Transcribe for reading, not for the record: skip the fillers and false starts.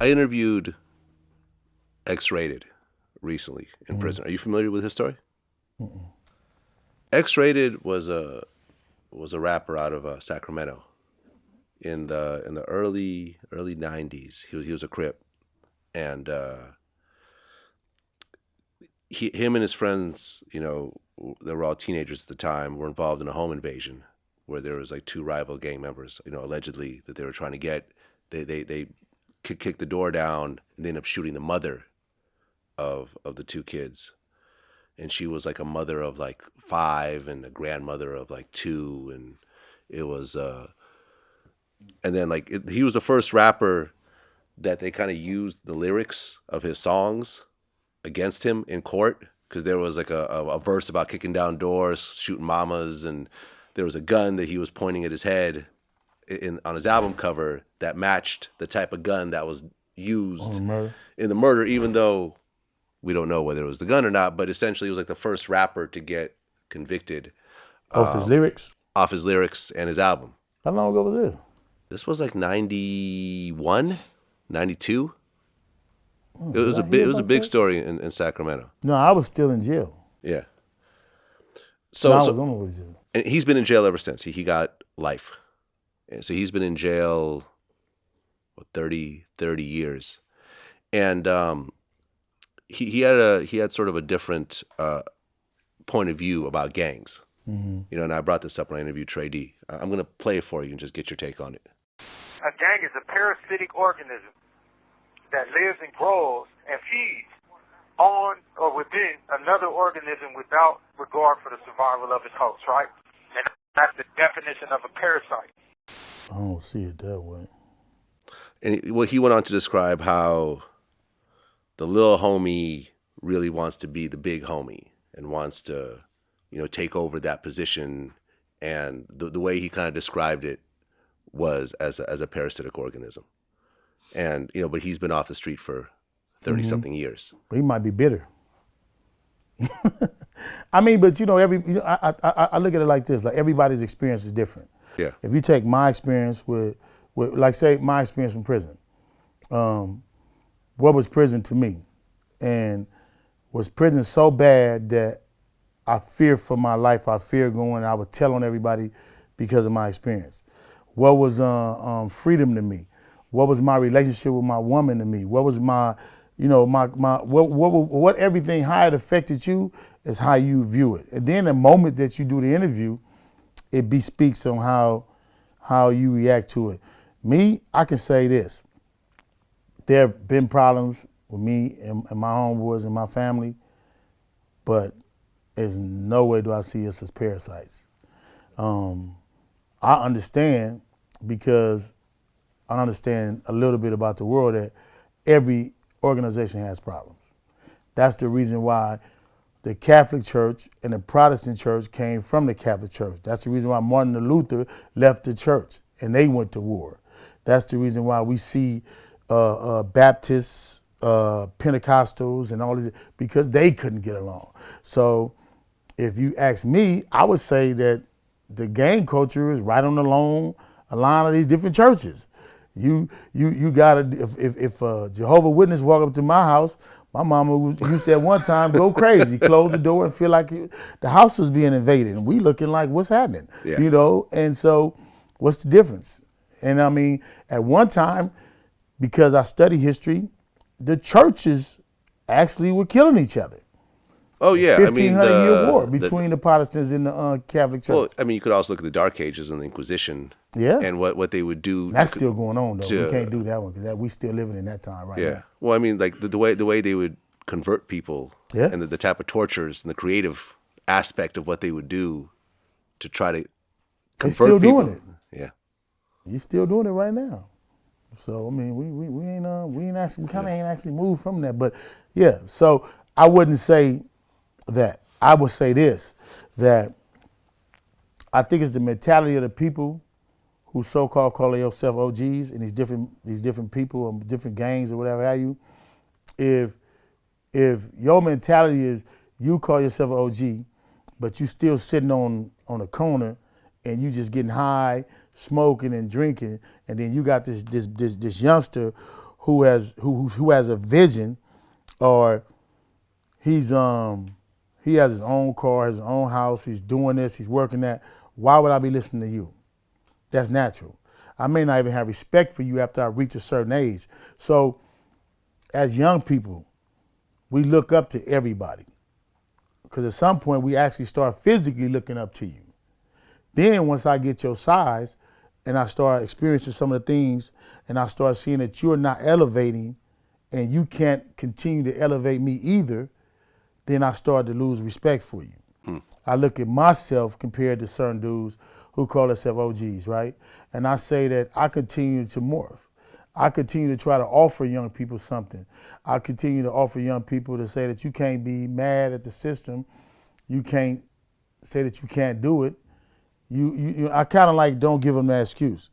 I interviewed X-Rated recently in prison. Are you familiar with his story? X-Rated was a rapper out of Sacramento in the early 90s. He was a Crip, and him and his friends, you know, they were all teenagers at the time, were involved in a home invasion where there was like two rival gang members, you know, allegedly that they were trying to get. They kicked the door down and they ended up shooting the mother of the two kids. And she was like a mother of like 5 and a grandmother of like 2. And it was, and then like he was the first rapper that they kind of used the lyrics of his songs against him in court, because there was like a verse about kicking down doors, shooting mamas, and there was a gun that he was pointing at his head on his album cover that matched the type of gun that was used in the murder, even though we don't know whether it was the gun or not, but essentially he was like the first rapper to get convicted. Off his lyrics? Off his lyrics and his album. How long ago was this? This was like 91, 92. It was a big story in Sacramento. No, I was still in jail. Yeah. I was on the way to jail. And he's been in jail ever since. He got life. And so he's been in jail 30 years. And he had sort of a different point of view about gangs. You know, and I brought this up when I interviewed Trey D. I'm going to play it for you and just get your take on it. A gang is a parasitic organism that lives and grows and feeds on or within another organism without regard for the survival of its host, right? And that's the definition of a parasite. I don't see it that way. And he went on to describe how the little homie really wants to be the big homie and wants to, you know, take over that position. And the way he kind of described it was as a parasitic organism. And, you know, but he's been off the street for 30-something years. He might be bitter. I mean, but, you know, I look at it like this. Like, everybody's experience is different. Yeah. If you take my experience with like, say, my experience from prison, what was prison to me? And was prison so bad that I feared for my life, I feared going, I would tell on everybody because of my experience. What was freedom to me? What was my relationship with my woman to me? What was my, you know, what everything, how it affected you is how you view it. And then the moment that you do the interview, it speaks on how you react to it. Me, I can say this. There have been problems with me and my homeboys and my family, but there's no way do I see us as parasites. I understand, because I understand a little bit about the world, that every organization has problems. That's the reason why the Catholic Church and the Protestant Church came from the Catholic Church. That's the reason why Martin Luther left the church and they went to war. That's the reason why we see Baptists, Pentecostals, and all these, because they couldn't get along. So if you ask me, I would say that the gang culture is right on the line of these different churches. You gotta, if a Jehovah's Witness walk up to my house, my mama used to at one time go crazy, close the door and feel like the house was being invaded, and we looking like, what's happening? Yeah. You know, and so what's the difference? And I mean, at one time, because I study history, the churches actually were killing each other. Oh yeah, 1500-year war between the Protestants and the Catholic Church. Well, I mean, you could also look at the Dark Ages and the Inquisition. Yeah. And what they would do. And that's still going on though. We can't do that one because we still living in that time right now. Yeah. Well, I mean, like the way they would convert people. Yeah. And the type of tortures and the creative aspect of what they would do to try to convert still people. doing it. Yeah. You're still doing it right now. So I mean, we ain't actually moved from that. But yeah. So I wouldn't say that. I would say this, that I think it's the mentality of the people who so-called call themselves OGs and these different people or different gangs or whatever have you. If your mentality is you call yourself an OG, but you still sitting on a corner and you just getting high, smoking and drinking, and then you got this youngster who has a vision, or he has his own car, his own house, he's doing this, he's working that, why would I be listening to you? That's natural. I may not even have respect for you after I reach a certain age. So as young people, we look up to everybody, because at some point we actually start physically looking up to you. Then once I get your size and I start experiencing some of the things and I start seeing that you're not elevating and you can't continue to elevate me either, then I start to lose respect for you. I look at myself compared to certain dudes who call themselves OGs, right? And I say that I continue to morph. I continue to try to offer young people something. I continue to offer young people to say that you can't be mad at the system. You can't say that you can't do it. I kind of like don't give them that excuse.